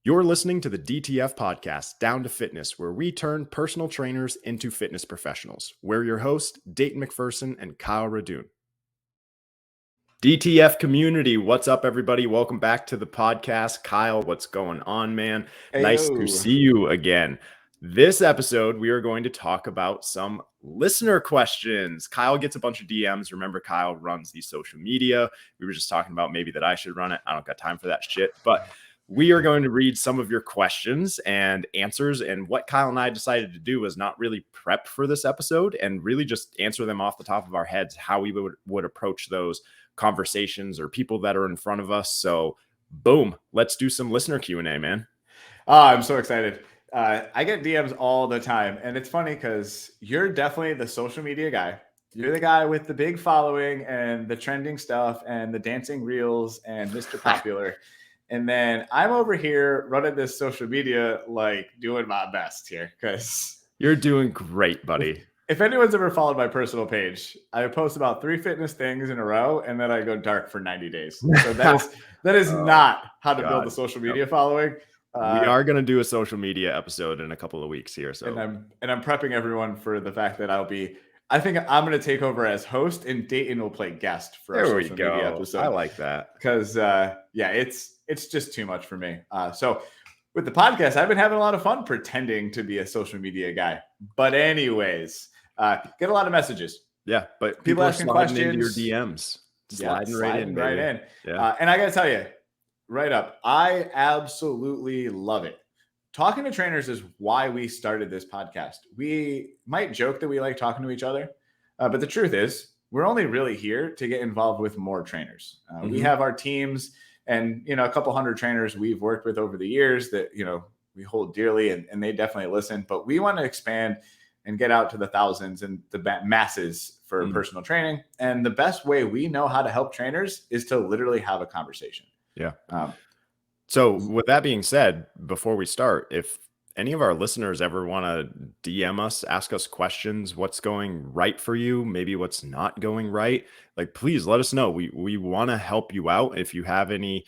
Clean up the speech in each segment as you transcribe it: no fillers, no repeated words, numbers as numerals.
You're listening to the DTF podcast, Down to Fitness, where we turn personal trainers into fitness professionals. We're your hosts, Dayton McPherson and Kyle Radoon. DTF community, what's up, everybody? Welcome back to the podcast. Kyle, what's going on, man? Nice to see you again. This episode, we are going to talk about some listener questions. Kyle gets a bunch of DMs. Remember, Kyle runs the social media. We were just talking about maybe that I should run it. I don't got time for that shit, but we are going to read some of your questions and answers. And what Kyle and I decided to do was not really prep for this episode and really just answer them off the top of our heads, how we would approach those conversations or people that are in front of us. So boom, let's do some listener Q&A, man. Oh, I'm so excited. I get DMs all the time. And it's funny because you're definitely the social media guy. You're the guy with the big following and the trending stuff and the dancing reels and Mr. Popular. And then I'm over here running this social media, like doing my best here because you're doing great, buddy. If anyone's ever followed my personal page, I post about 3 fitness things in a row, and then I go dark for 90 days. So that is not how to build a social media following. We are going to do a social media episode in a couple of weeks here. So and I'm prepping everyone for the fact that I think I'm going to take over as host, and Dayton will play guest for our social media episode. I like that because it's just too much for me. So with the podcast, I've been having a lot of fun pretending to be a social media guy. But anyways, get a lot of messages. Yeah, but people asking questions into your DMs, sliding right in. Yeah. And I got to tell you, right up, I absolutely love it. Talking to trainers is why we started this podcast. We might joke that we like talking to each other, but the truth is we're only really here to get involved with more trainers. We have our teams and, a couple hundred trainers we've worked with over the years that, we hold dearly and they definitely listen, but we want to expand and get out to the thousands and the masses for personal training. And the best way we know how to help trainers is to literally have a conversation. Yeah. So with that being said, before we start, if any of our listeners ever want to DM us, ask us questions, what's going right for you, maybe what's not going right, like, please let us know. We want to help you out. If you have any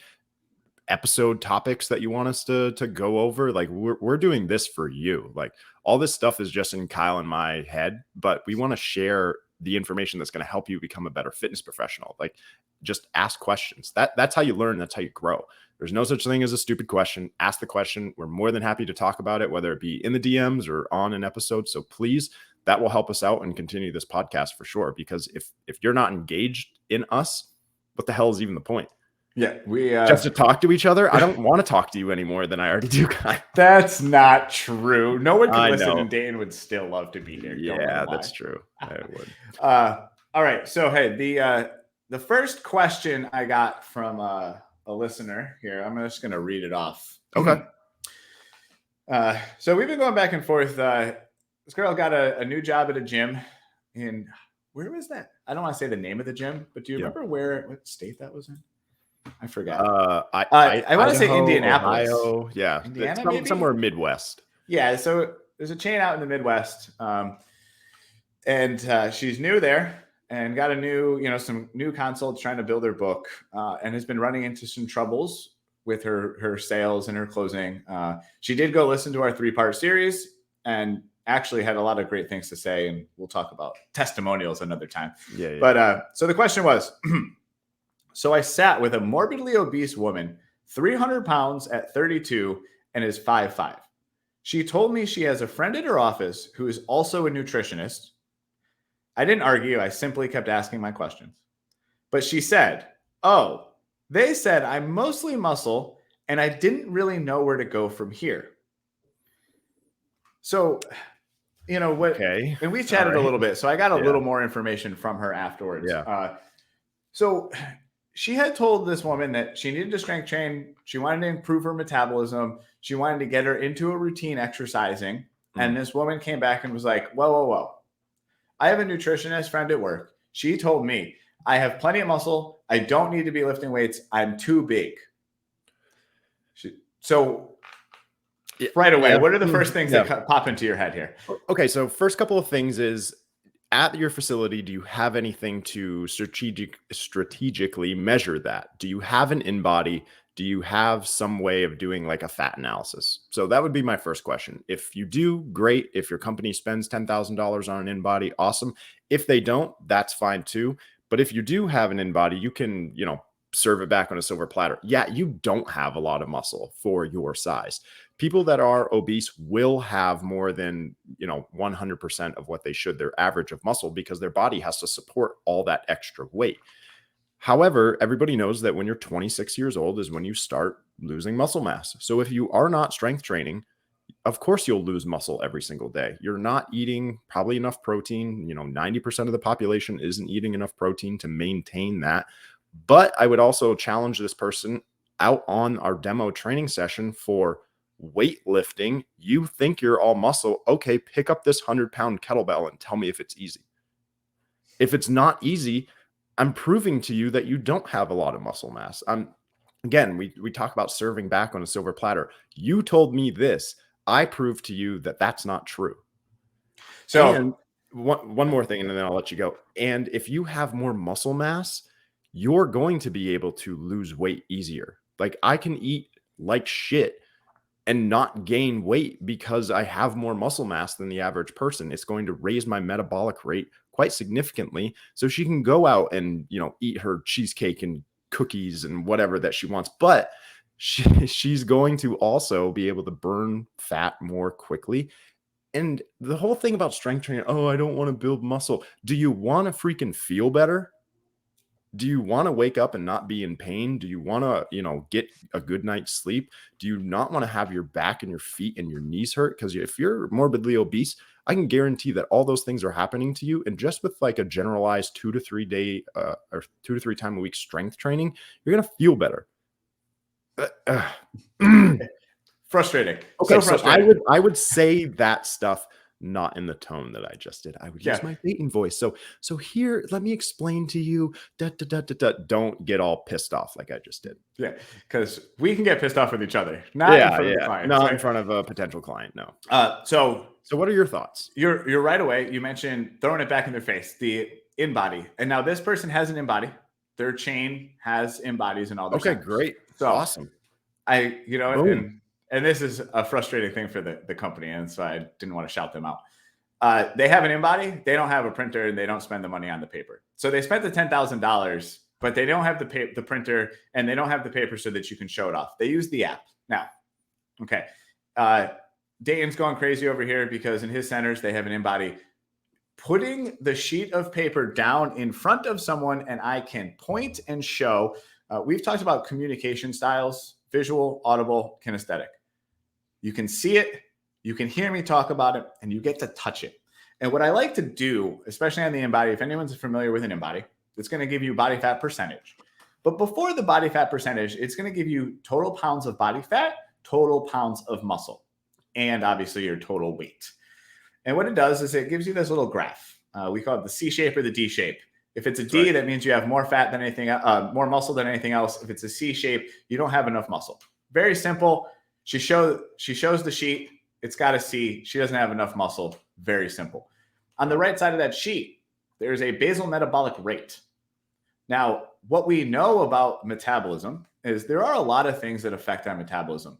episode topics that you want us to go over, like we're doing this for you. Like all this stuff is just in Kyle and my head, but we want to share the information that's going to help you become a better fitness professional. Like just ask questions. That's how you learn. That's how you grow. There's no such thing as a stupid question. Ask the question. We're more than happy to talk about it, whether it be in the DMs or on an episode. So please, that will help us out and continue this podcast for sure. Because if you're not engaged in us, what the hell is even the point? Yeah, we just to talk to each other. I don't want to talk to you any more than I already do, Kyle. That's not true. No one can listen, and Dane would still love to be here. Yeah, that's true. I would. All right. So hey, the first question I got from a listener here, I'm just going to read it off. Okay. So we've been going back and forth. This girl got a new job at a gym in, where was that? I don't want to say the name of the gym, but do you remember what state that was in? I forgot. I want to say Indianapolis. Ohio. Yeah. Indiana, somewhere Midwest. Yeah. So there's a chain out in the Midwest. And she's new there and got some new consults trying to build her book, and has been running into some troubles with her sales and her closing. She did go listen to our 3-part series and actually had a lot of great things to say. And we'll talk about testimonials another time. Yeah. But so the question was, so I sat with a morbidly obese woman, 300 pounds at 32 and is 5'5". She told me she has a friend at her office who is also a nutritionist. I didn't argue. I simply kept asking my questions. But she said, "Oh, they said I'm mostly muscle and I didn't really know where to go from here." So, what? Okay. And we chatted a little bit. So I got a little more information from her afterwards. Yeah. So she had told this woman that she needed to strength train. She wanted to improve her metabolism. She wanted to get her into a routine exercising. And this woman came back and was like, whoa. I have a nutritionist friend at work. She told me I have plenty of muscle. I don't need to be lifting weights. I'm too big. So right away, what are the first things that pop into your head here? Okay. So first couple of things is, at your facility, do you have anything to strategically measure that? Do you have an Inbody? Do you have some way of doing like a fat analysis? So that would be my first question. If you do, great. If your company spends $10,000 on an InBody, awesome. If they don't, that's fine too. But if you do have an InBody, you can, serve it back on a silver platter. Yeah, you don't have a lot of muscle for your size. People that are obese will have more than, 100% of what they should, their average of muscle, because their body has to support all that extra weight. However, everybody knows that when you're 26 years old is when you start losing muscle mass. So if you are not strength training, of course you'll lose muscle every single day. You're not eating probably enough protein. 90% of the population isn't eating enough protein to maintain that. But I would also challenge this person out on our demo training session for weightlifting. You think you're all muscle. Okay, pick up this 100-pound kettlebell and tell me if it's easy. If it's not easy, I'm proving to you that you don't have a lot of muscle mass. Again, we talk about serving back on a silver platter. You told me this. I proved to you that that's not true. So, and one more thing, and then I'll let you go. And if you have more muscle mass, you're going to be able to lose weight easier. Like, I can eat like shit and not gain weight because I have more muscle mass than the average person. It's going to raise my metabolic rate quite significantly. So she can go out and, eat her cheesecake and cookies and whatever that she wants. But she's going to also be able to burn fat more quickly. And the whole thing about strength training, oh, I don't want to build muscle. Do you want to freaking feel better? Do you want to wake up and not be in pain? Do you want to, get a good night's sleep? Do you not want to have your back and your feet and your knees hurt? Because if you're morbidly obese, I can guarantee that all those things are happening to you. And just with like a generalized 2 to 3 day or 2 to 3 time a week strength training, you're going to feel better. Frustrating. Okay, so frustrating. I would say that stuff not in the tone that I just did. I would use my Dayton voice. So here, let me explain to you. Don't get all pissed off like I just did. Yeah, because we can get pissed off with each other, not in front of the client. Not in front of a potential client. No. So what are your thoughts? You're right away. You mentioned throwing it back in their face, the InBody, and now this person has an InBody. Their chain has InBodies and all their centers. Great. So awesome. And this is a frustrating thing for the company, and so I didn't want to shout them out. They have an InBody, they don't have a printer, and they don't spend the money on the paper. So they spent the $10,000, but they don't have the printer, and they don't have the paper so that you can show it off. They use the app. Now, okay, Dayton's going crazy over here because in his centers, they have an InBody. Putting the sheet of paper down in front of someone, and I can point and show. We've talked about communication styles: visual, audible, kinesthetic. You can see it, you can hear me talk about it, and you get to touch it. And what I like to do, especially on the InBody, if anyone's familiar with an InBody, it's going to give you body fat percentage. But before the body fat percentage, it's going to give you total pounds of body fat, total pounds of muscle, and obviously your total weight. And what it does is it gives you this little graph. We call it the C shape or the D shape. If it's a D, that means you have more fat than anything, more muscle than anything else. If it's a C shape, you don't have enough muscle. Very simple. She shows the sheet. It's got a C. She doesn't have enough muscle. Very simple. On the right side of that sheet, there's a basal metabolic rate. Now, what we know about metabolism is there are a lot of things that affect our metabolism.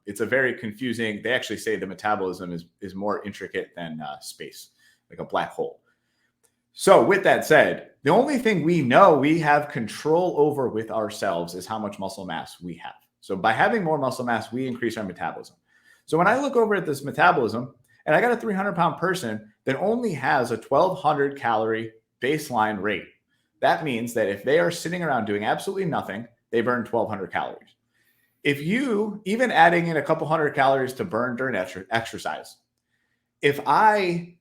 It's a very confusing. They actually say the metabolism is more intricate than space, like a black hole. So with that said, the only thing we know we have control over with ourselves is how much muscle mass we have. So by having more muscle mass, we increase our metabolism. So when I look over at this metabolism, and I got a 300-pound person that only has a 1,200 calorie baseline rate, that means that if they are sitting around doing absolutely nothing, they burn 1,200 calories. If you, even adding in a couple hundred calories to burn during exercise, if I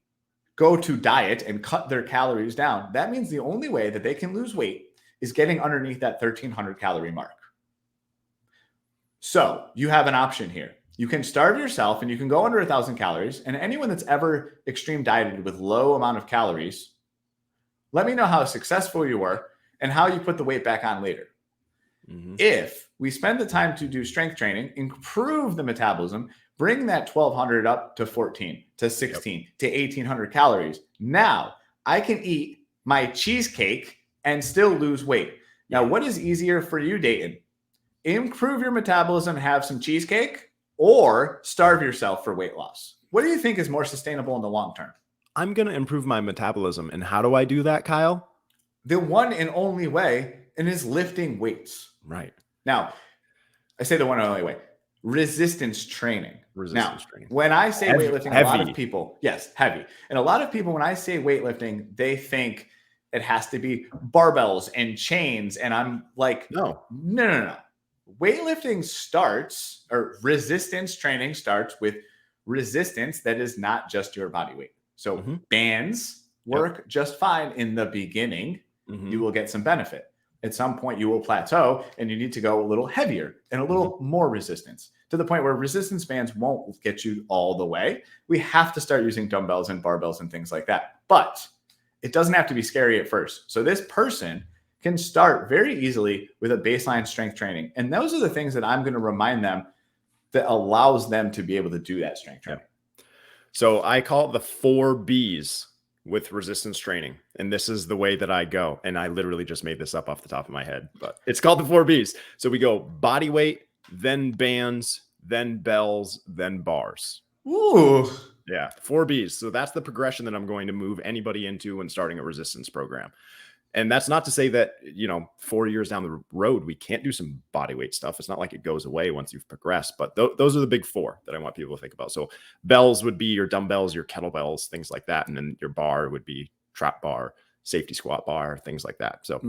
go to diet and cut their calories down, that means the only way that they can lose weight is getting underneath that 1,300 calorie mark. So you have an option here. You can starve yourself and you can go under 1,000 calories. And anyone that's ever extreme dieted with low amount of calories, let me know how successful you were and how you put the weight back on later. Mm-hmm. If we spend the time to do strength training, improve the metabolism, bring that 1,200 up to 14, to 16, to 1,800 calories. Now I can eat my cheesecake and still lose weight. Now, what is easier for you, Dayton? improve your metabolism, have some cheesecake, or starve yourself for weight loss? What do you think is more sustainable in the long term? I'm going to improve my metabolism. And how do I do that, Kyle? The one and only way, and is lifting weights. Right. Now, I say the one and only way. Resistance training. Resistance training. When I say Heavy, weightlifting, a lot of people, yes, heavy. And a lot of people, when I say weightlifting, they think it has to be barbells and chains. And I'm like, no. Weightlifting starts, or resistance training starts with resistance that is not just your body weight. So bands work just fine in the beginning. You will get some benefit. At some point, you will plateau and you need to go a little heavier and a little more resistance, to the point where resistance bands won't get you all the way. We have to start using dumbbells and barbells and things like that. But it doesn't have to be scary at first. So this person can start very easily with a baseline strength training. And those are the things that I'm going to remind them that allows them to be able to do that strength training. So I call it the 4 B's with resistance training. And this is the way that I go. And I literally just made this up off the top of my head, but it's called the 4 B's. So we go body weight, then bands, then bells, then bars. Ooh. Yeah, 4 B's. So that's the progression that I'm going to move anybody into when starting a resistance program. And that's not to say that, 4 years down the road, we can't do some body weight stuff. It's not like it goes away once you've progressed, but those are the big 4 that I want people to think about. So bells would be your dumbbells, your kettlebells, things like that. And then your bar would be trap bar, safety squat bar, things like that. So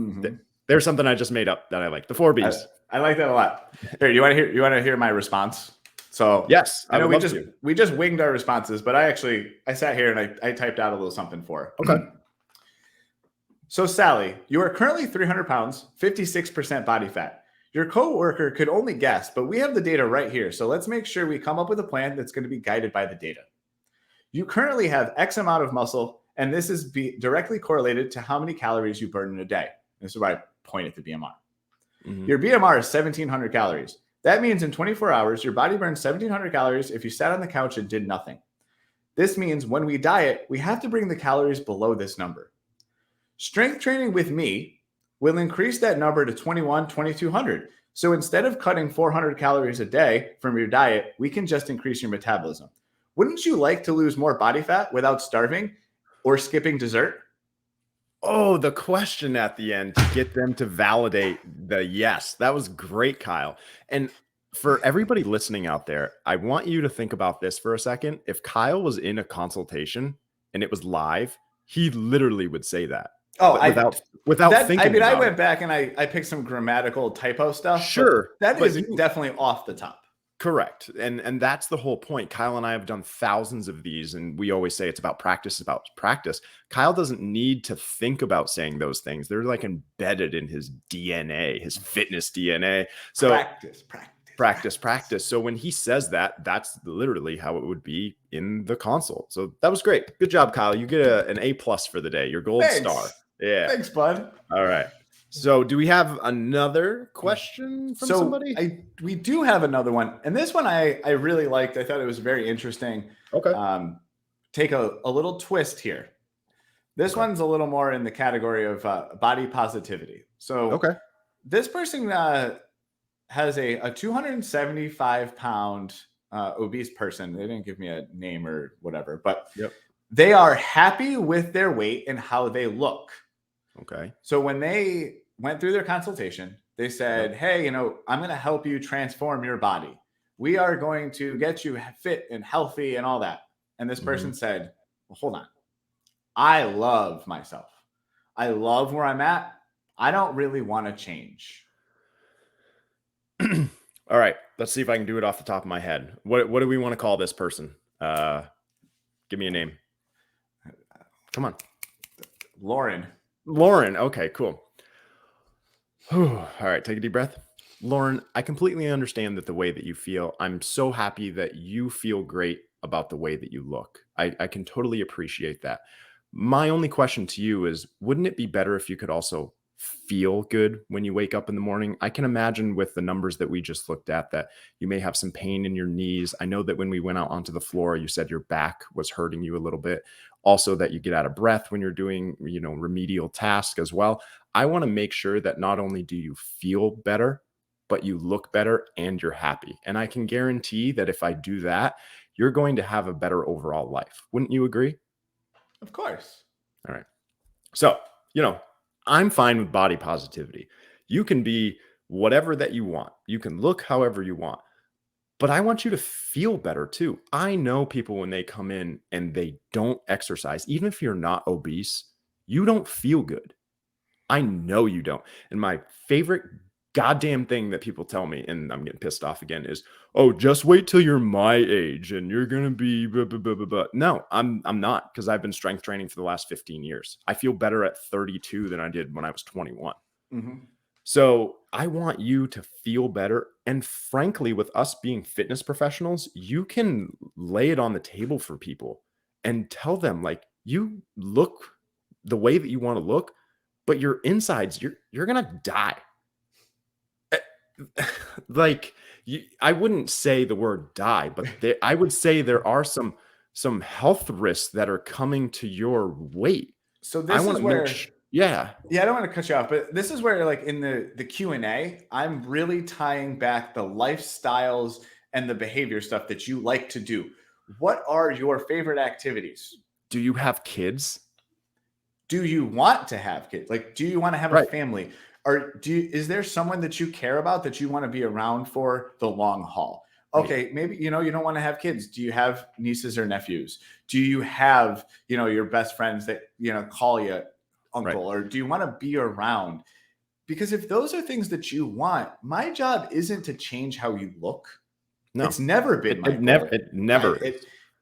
there's something I just made up that I like. The 4 B's. I like that a lot. Here, you want to hear my response? So yes, I know we just winged our responses, but I sat here and I typed out a little something for her. Okay. So Sally, you are currently 300 pounds, 56% body fat. Your coworker could only guess, but we have the data right here. So let's make sure we come up with a plan that's going to be guided by the data. You currently have X amount of muscle, and this is directly correlated to how many calories you burn in a day. This is where I point at the BMR. Your BMR is 1,700 calories. That means in 24 hours, your body burns 1,700 calories if you sat on the couch and did nothing. This means when we diet, we have to bring the calories below this number. Strength training with me will increase that number to 2,200. So instead of cutting 400 calories a day from your diet, we can just increase your metabolism. Wouldn't you like to lose more body fat without starving or skipping dessert? Oh, the question at the end to get them to validate the yes. That was great, Kyle. And for everybody listening out there, I want you to think about this for a second. If Kyle was in a consultation and it was live, he literally would say that. Oh, without thinking. I mean, I went back and I picked some grammatical typo stuff. Sure. That is definitely off the top. Correct. And that's the whole point. Kyle and I have done thousands of these, and we always say it's about practice, Kyle doesn't need to think about saying those things. They're like embedded in his DNA, his fitness DNA. So practice. So when he says that, that's literally how it would be in the consult. So that was great. Good job, Kyle. You get an A+ for the day, your gold star. Yeah. Thanks, bud. All right. So do we have another question from somebody? We do have another one. And this one I really liked. I thought it was very interesting. Okay. Take a little twist here. This one's a little more in the category of body positivity. So this person has a 275 pound obese person. They didn't give me a name or whatever, but they are happy with their weight and how they look. Okay. So when they went through their consultation, they said, hey, I'm going to help you transform your body. We are going to get you fit and healthy and all that. And this person said, well, hold on. I love myself. I love where I'm at. I don't really want to change. All right. Let's see if I can do it off the top of my head. What do we want to call this person? Give me a name. Come on. Lauren. Okay, cool. All right. Take a deep breath. Lauren, I completely understand that the way that you feel. I'm so happy that you feel great about the way that you look. I can totally appreciate that. My only question to you is, wouldn't it be better if you could also feel good when you wake up in the morning? I can imagine with the numbers that we just looked at that you may have some pain in your knees. I know that when we went out onto the floor, you said your back was hurting you a little bit. Also that you get out of breath when you're doing, remedial tasks as well. I want to make sure that not only do you feel better, but you look better and you're happy. And I can guarantee that if I do that, you're going to have a better overall life. Wouldn't you agree? Of course. All right. So, I'm fine with body positivity. You can be whatever that you want. You can look however you want. But I want you to feel better too. I know people when they come in and they don't exercise, even if you're not obese, you don't feel good. I know you don't. And my favorite goddamn thing that people tell me, and I'm getting pissed off again, is, "Oh, just wait till you're my age and you're gonna be blah, blah, blah, blah, blah." No, I'm not, because I've been strength training for the last 15 years. I feel better at 32 than I did when I was 21. Mm-hmm. So I want you to feel better. And frankly, with us being fitness professionals, you can lay it on the table for people and tell them, like, you look the way that you want to look, but your insides, you're gonna die. Like, I wouldn't say the word die, but I would say there are some health risks that are coming to your weight. So I this want is to where, yeah. yeah, I don't want to cut you off, but this is where, like, in the Q&A, I'm really tying back the lifestyles and the behavior stuff that you like to do. What are your favorite activities? Do you have kids? Do you want to have kids? Like, do you want to have a Right. family? Or is there someone that you care about that you want to be around for the long haul? Okay, maybe, you don't want to have kids. Do you have nieces or nephews? Do you have, your best friends that, call you uncle? Right. Or do you want to be around? Because if those are things that you want, my job isn't to change how you look. No, It's never been my it goal. never.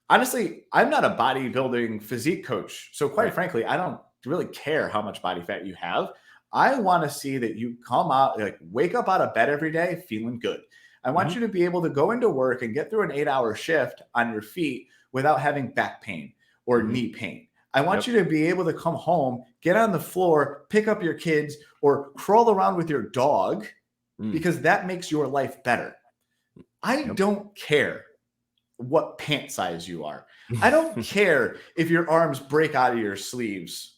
Honestly, I'm not a bodybuilding physique coach. So quite Right. frankly, I don't really care how much body fat you have. I want to see that you come out, like, wake up out of bed every day feeling good. I want Mhm. you to be able to go into work and get through an 8-hour shift on your feet without having back pain or Mhm. knee pain. I want Yep. you to be able to come home, get on the floor, pick up your kids, or crawl around with your dog, Mm. because that makes your life better. I Yep. don't care what pant size you are. I don't care if your arms break out of your sleeves.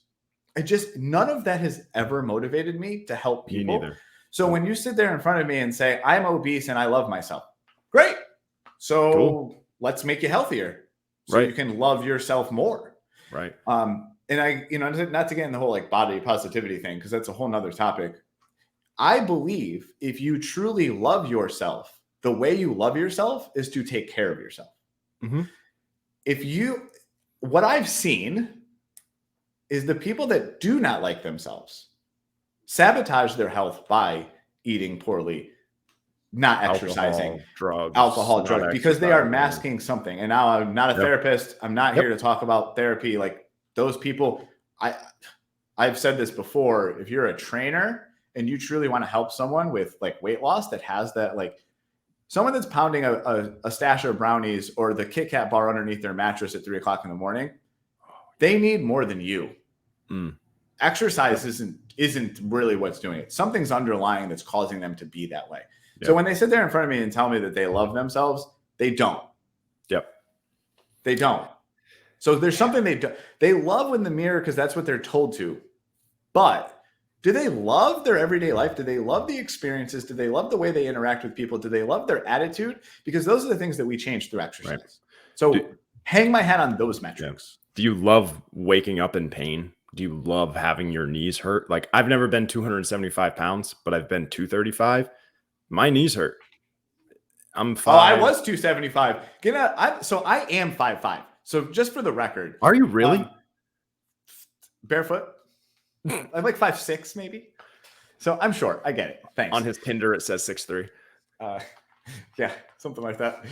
None of that has ever motivated me to help Me people. neither. So Nope. when you sit there in front of me and say, I'm obese and I love myself, great. Cool. So let's make you healthier so you Right. can love yourself more. Right. And I, not to get in the whole, like, body positivity thing, because that's a whole nother topic. I believe if you truly love yourself, the way you love yourself is to take care of yourself. Mhm. What I've seen is the people that do not like themselves sabotage their health by eating poorly, not exercising, Alcohol, alcohol, not drugs, because they are exercising. masking something. And now I'm not a Yep. therapist. I'm not here Yep. to talk about therapy. Like, those people, I've said this before. If you're a trainer and you truly want to help someone with, like, weight loss that has that, like, someone that's pounding a stash of brownies or the Kit Kat bar underneath their mattress at 3 o'clock in the morning, they need more than you. Mm. Exercise Yep. isn't really what's doing it. Something's underlying that's causing them to be that way. So Yep. when they sit there in front of me and tell me that they love themselves, they don't. Yep. They don't. So there's something they love in the mirror because that's what they're told to. But do they love their everyday life? Do they love the experiences? Do they love the way they interact with people? Do they love their attitude? Because those are the things that we change through exercise. Right. So hang my hat on those Yeah. metrics. Do you love waking up in pain? Do you love having your knees hurt? Like, I've never been 275 pounds, but I've been 235. My knees hurt. I'm Oh, I 5. was 275. So I am 5'5". So just for the record, Are you really? barefoot, I'm like 5'6", maybe. So I'm short. I get it. Thanks. On his Tinder, it says 6'3". Yeah, something like that.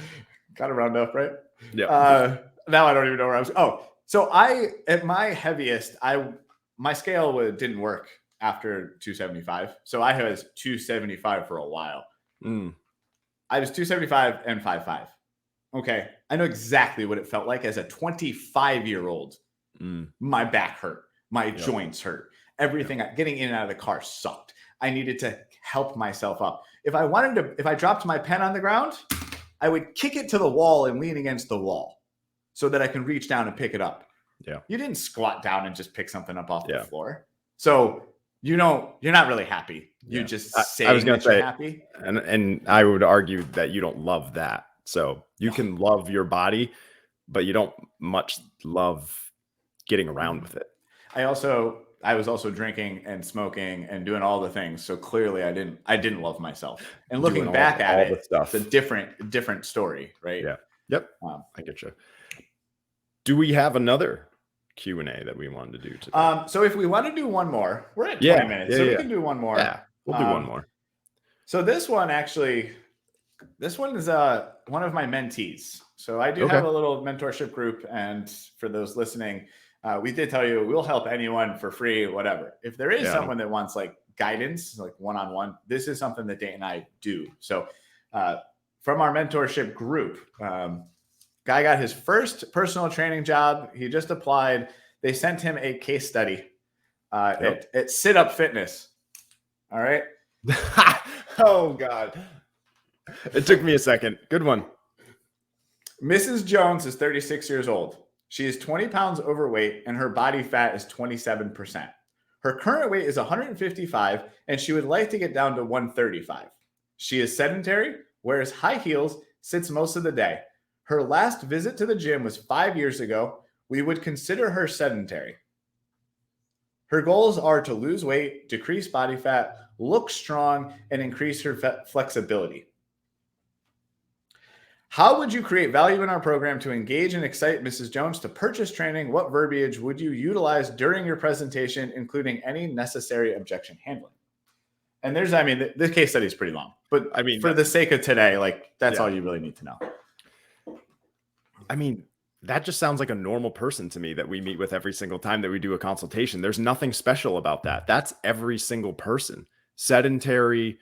Got to round up, right? Yeah. Now I don't even know where I was. Oh, so at my heaviest, my scale didn't work after 275. So I was 275 for a while. Mm. I was 275 and 5'5". Okay. I know exactly what it felt like as a 25-year-old. My back hurt. My joints hurt. Everything, getting in and out of the car sucked. I needed to help myself up. If I dropped my pen on the ground, I would kick it to the wall and lean against the wall so that I can reach down and pick it up. Yeah. You didn't squat down and just pick something up off the floor. So, you're not really happy You Yeah. just I was saying gonna that you're say, happy. and I would argue that you don't love that. So you can love your body, but you don't much love getting around with it. I was also drinking and smoking and doing all the things. So clearly I didn't love myself. And Doing looking back at all the it, it's a stuff. different story, right? Yeah. Yep. Um, I get you. Do we have another Q&A that we wanted to do today? so if we want to do one more, we're at 20 Yeah. minutes, Yeah. so we Yeah. can do one more. Yeah. We'll do one more. So this one is one of my mentees. So I do have a little mentorship group, and for those listening, we did tell you we'll help anyone for free, whatever. If there is someone that wants like guidance, like one-on-one, this is something that Dane and I do. So from our mentorship group, guy got his first personal training job. He just applied. They sent him a case study at Sit Up Fitness. All right. Oh God. It took me a second. Good one. Mrs. Jones is 36 years old. She is 20 pounds overweight and her body fat is 27%. Her current weight is 155 and she would like to get down to 135. She is sedentary, wears high heels, sits most of the day. Her last visit to the gym was 5 years ago. We would consider her sedentary. Her goals are to lose weight, decrease body fat, look strong, and increase her flexibility. How would you create value in our program to engage and excite Mrs. Jones to purchase training? What verbiage would you utilize during your presentation, including any necessary objection handling? And the case study is pretty long, but for the sake of today, that's all you really need to know. That just sounds like a normal person to me that we meet with every single time that we do a consultation. There's nothing special about that. That's every single person. Sedentary,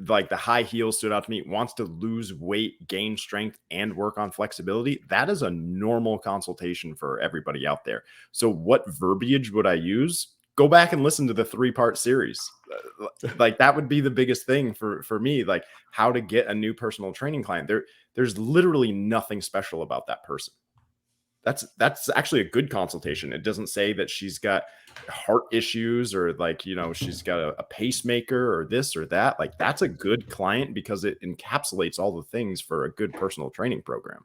like the high heels stood out to me, wants to lose weight, gain strength, and work on flexibility. That is a normal consultation for everybody out there. So what verbiage would I use? Go back and listen to the 3-part series. Like that would be the biggest thing for me, like how to get a new personal training client. There's literally nothing special about that person. That's actually a good consultation. It doesn't say that she's got heart issues or she's got a pacemaker or this or that. Like that's a good client because it encapsulates all the things for a good personal training program.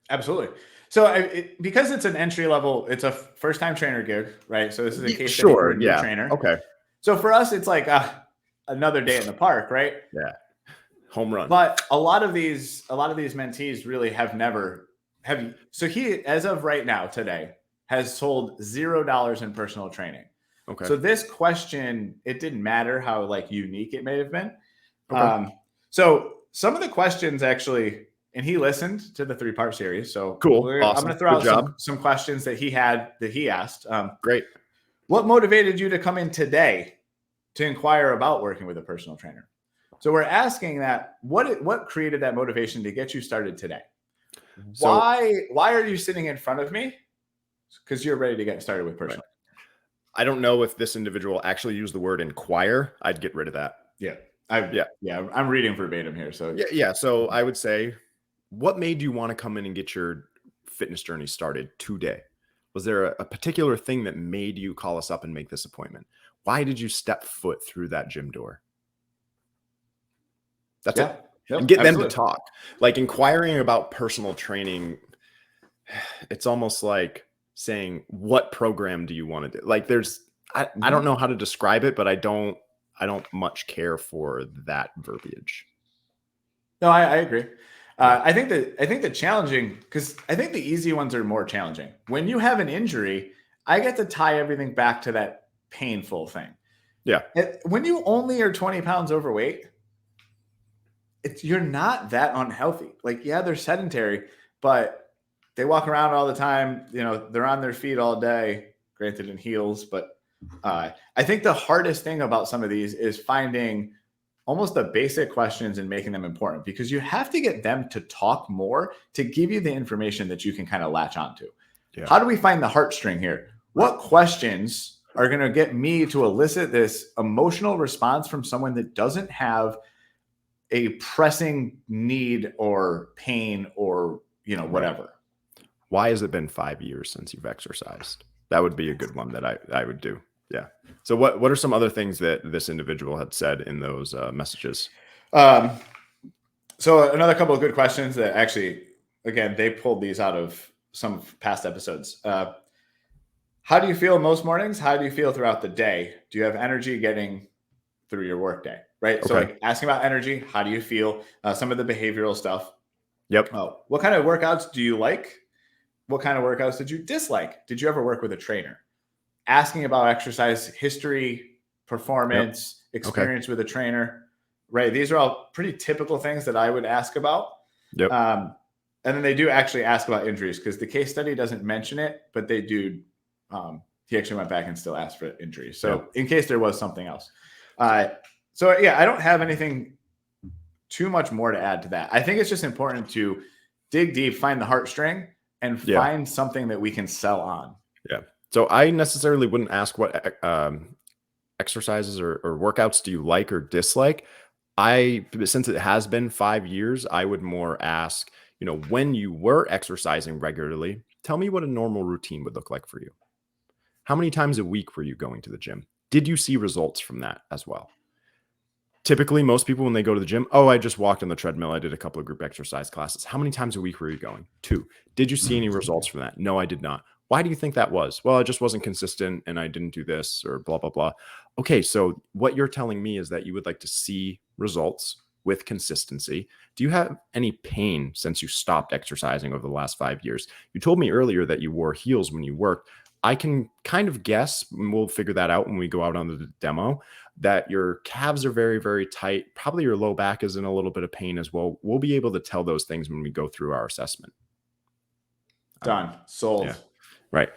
Absolutely. So because it's an entry level, it's a first time trainer gig, right? So this is a case study for a new trainer. Okay. So for us, it's like another day in the park, right? Yeah. Home run. But a lot of these mentees really have never. So he, as of right now, today, has sold $0 in personal training. Okay. So this question, it didn't matter how unique it may have been. Okay. So some of the questions actually, and he listened to the 3-part series. So cool. Awesome. I'm going to throw out some questions that he asked. Great. What motivated you to come in today to inquire about working with a personal trainer? So we're asking that, what created that motivation to get you started today? So, why are you sitting in front of me? Because you're ready to get started with personal. Right. I don't know if this individual actually used the word inquire. I'd get rid of that. Yeah. I'm reading verbatim here. So yeah. So I would say, what made you want to come in and get your fitness journey started today? Was there a particular thing that made you call us up and make this appointment? Why did you step foot through that gym door? That's it. Yep, and get them to talk. Like inquiring about personal training, it's almost like saying, what program do you want to do? Like I don't know how to describe it, but I don't much care for that verbiage. No, I agree. I think the challenging, because I think the easy ones are more challenging. When you have an injury, I get to tie everything back to that painful thing. Yeah. When you only are 20 pounds overweight, you're not that unhealthy. They're sedentary, but they walk around all the time. They're on their feet all day, granted in heels. But I think the hardest thing about some of these is finding almost the basic questions and making them important, because you have to get them to talk more to give you the information that you can kind of latch onto. Yeah. How do we find the heartstring here? What questions are going to get me to elicit this emotional response from someone that doesn't have a pressing need or pain or, whatever? Why has it been 5 years since you've exercised? That would be a good one that I would do. Yeah. So what are some other things that this individual had said in those messages? So another couple of good questions that actually, again, they pulled these out of some past episodes. How do you feel most mornings? How do you feel throughout the day? Do you have energy getting through your workday? Right. So Okay. like asking about energy, how do you feel? Some of the behavioral stuff. Yep. What kind of workouts do you like? What kind of workouts did you dislike? Did you ever work with a trainer? Asking about exercise history, performance, experience with a trainer, right? These are all pretty typical things that I would ask about. Yep. And then they do actually ask about injuries because the case study doesn't mention it, but they do. He actually went back and still asked for injuries. So in case there was something else. So yeah, I don't have anything too much more to add to that. I think it's just important to dig deep, find the heartstring, and find something that we can sell on. Yeah. So I necessarily wouldn't ask what exercises or workouts do you like or dislike. Since it has been 5 years, I would more ask, when you were exercising regularly, tell me what a normal routine would look like for you. How many times a week were you going to the gym? Did you see results from that as well? Typically, most people, when they go to the gym, I just walked on the treadmill. I did a couple of group exercise classes. How many times a week were you going? 2. Did you see any results from that? No, I did not. Why do you think that was? Well, I just wasn't consistent and I didn't do this or blah, blah, blah. Okay, so what you're telling me is that you would like to see results with consistency. Do you have any pain since you stopped exercising over the last 5 years? You told me earlier that you wore heels when you worked. I can kind of guess, and we'll figure that out when we go out on the demo, that your calves are very, very tight. Probably your low back is in a little bit of pain as well. We'll be able to tell those things when we go through our assessment. Done. Sold. Yeah. Right.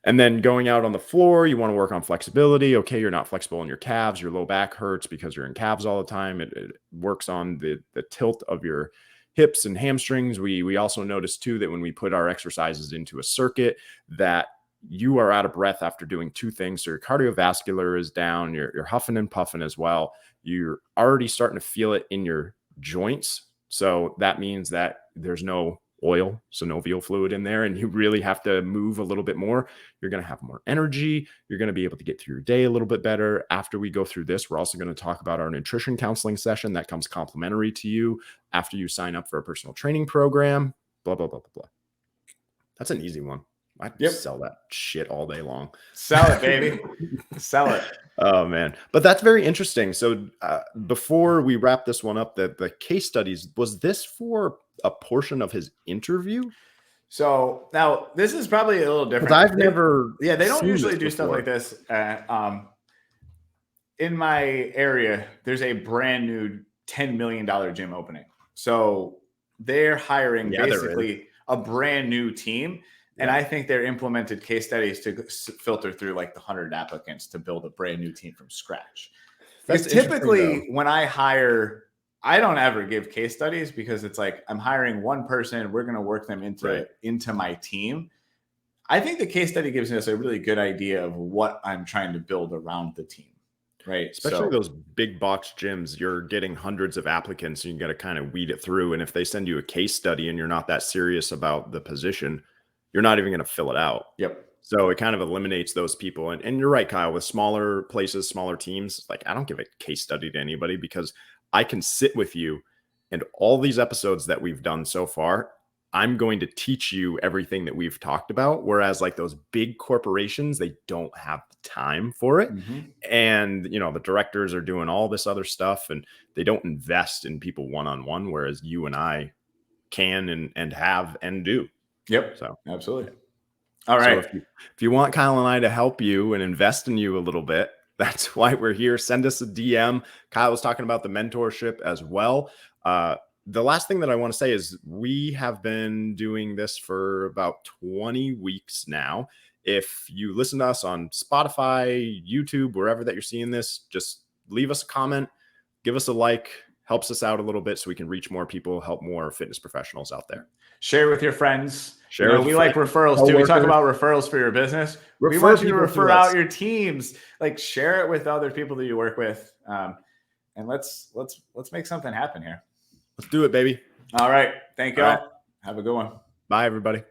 And then going out on the floor, you want to work on flexibility. Okay, you're not flexible in your calves. Your low back hurts because you're in calves all the time. It works on the tilt of your hips and hamstrings. We also notice too that when we put our exercises into a circuit, that you are out of breath after doing 2 things. So your cardiovascular is down, you're huffing and puffing as well. You're already starting to feel it in your joints. So that means that there's no oil, synovial fluid in there, and you really have to move a little bit more. You're going to have more energy. You're going to be able to get through your day a little bit better. After we go through this, we're also going to talk about our nutrition counseling session that comes complimentary to you after you sign up for a personal training program, blah, blah, blah, blah, blah. That's an easy one. I'd sell that shit all day long. Sell it, baby. Sell it. Oh, man. But that's very interesting. So before we wrap this one up, the case studies, was this for a portion of his interview? So now this is probably a little different. I've never. Yeah, they don't usually do stuff like this. In my area, there's a brand new $10 million gym opening. So they're hiring basically a brand new team. And I think they're implemented case studies to filter through like the 100 applicants to build a brand new team from scratch. Because typically when I hire, I don't ever give case studies because it's like I'm hiring one person. We're going to work them into my team. I think the case study gives us a really good idea of what I'm trying to build around the team. Right. Especially those big box gyms, you're getting hundreds of applicants and you got to kind of weed it through. And if they send you a case study and you're not that serious about the position, you're not even going to fill it out. Yep. So it kind of eliminates those people. And you're right, Kyle, with smaller places, smaller teams, like I don't give a case study to anybody because I can sit with you and all these episodes that we've done so far, I'm going to teach you everything that we've talked about. Whereas like those big corporations, they don't have the time for it. Mm-hmm. And, the directors are doing all this other stuff and they don't invest in people one-on-one, whereas you and I can and have and do. Yep. So absolutely. All right. So if you want Kyle and I to help you and invest in you a little bit, that's why we're here. Send us a DM. Kyle was talking about the mentorship as well. The last thing that I want to say is we have been doing this for about 20 weeks now. If you listen to us on Spotify, YouTube, wherever that you're seeing this, just leave us a comment, give us a like, helps us out a little bit so we can reach more people, help more fitness professionals out there. Share with your friends. We like referrals too. We talk about referrals for your business. We want you to refer out your teams. Like share it with other people that you work with. And let's make something happen here. Let's do it, baby. All right. Thank you all. Have a good one. Bye, everybody.